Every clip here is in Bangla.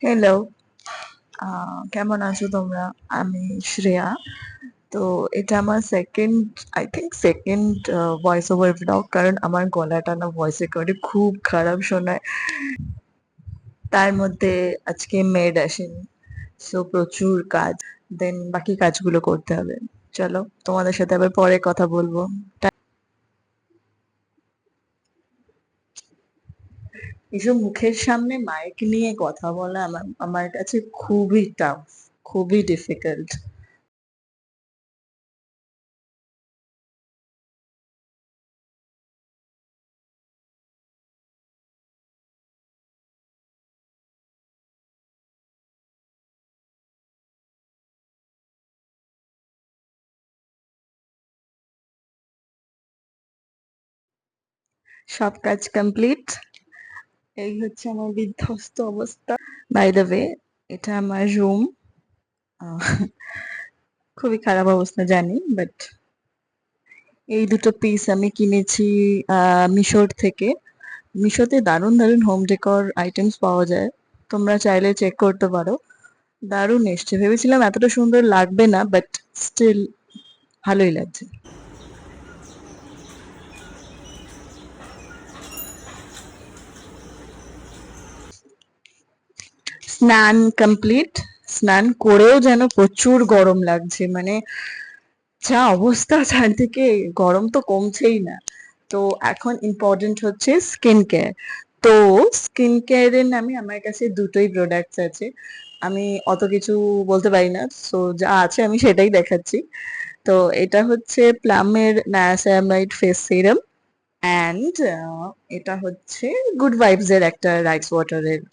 হ্যালো, কেমন আছো তোমরা? আমি শ্রেয়া। তো এটা আমার সেকেন্ড ভয়েস ওভার ব্লগ, কারণ আমার গলাটা না ভয়েস রেকর্ডে খুব খারাপ শোনায়। তার মধ্যে আজকে মেড আসেনি। সো প্রচুর কাজ। দেন বাকি কাজগুলো করতে হবে। চলো, তোমাদের সাথে আবার পরে কথা বলবো। এসব মুখের সামনে মাইক নিয়ে কথা বলা আমার আমার কাছে খুবই টাফ, খুবই ডিফিকাল্ট। সব কাজ কমপ্লিট। এই হচ্ছে আমার বিধ্বস্ত অবস্থা। বাই দ্য ওয়ে, এটা আমার রুম। খুবই খারাপ অবস্থা জানি, বাট এই দুটো পিস আমি কিনেছি মিশোর থেকে। মিশোতে দারুণ দারুণ হোম ডেকোর আইটেমস পাওয়া যায়। তোমরা চাইলে চেক করতে পারো। দারুণ এসছে, ভেবেছিলাম এতটা সুন্দর লাগবে না, বাট স্টিল ভালোই লাগছে। স্নান কমপ্লিট। স্নান করেও যেন প্রচুর গরম লাগছে, মানে যা অবস্থা চারদিকে, গরম তো কমছেই না। তো এখন ইম্পর্টেন্ট হচ্ছে স্কিন কেয়ার। তো স্কিন কেয়ারের নামে আমার কাছে দুটোই প্রোডাক্টস আছে। আমি অত কিছু বলতে পারি না, সো যা আছে আমি সেটাই দেখাচ্ছি। তো এটা হচ্ছে প্লামের নায়াসিনামাইড ফেস সিরাম, অ্যান্ড এটা হচ্ছে গুড ভাইবস এর একটা রাইস ওয়াটারের।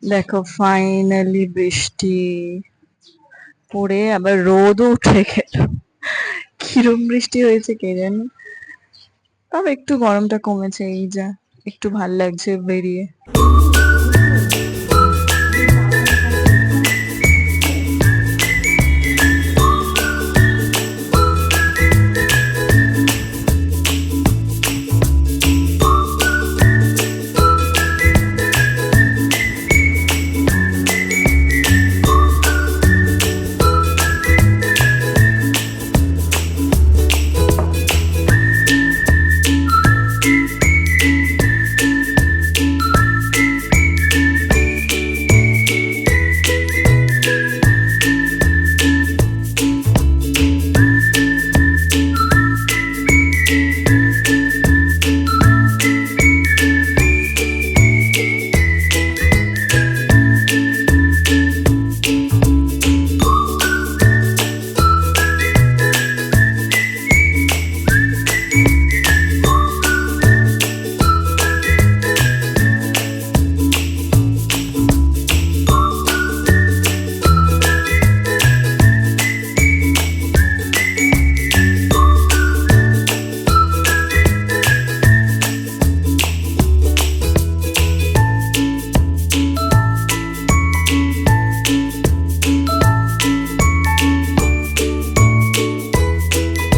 দেখো, ফাইনালি বৃষ্টি পড়ে আবার রোদও উঠে গেল। কিরম বৃষ্টি হয়েছে কে জানে। তবে একটু গরমটা কমেছে, এই যা, একটু ভাল লাগছে বেরিয়ে।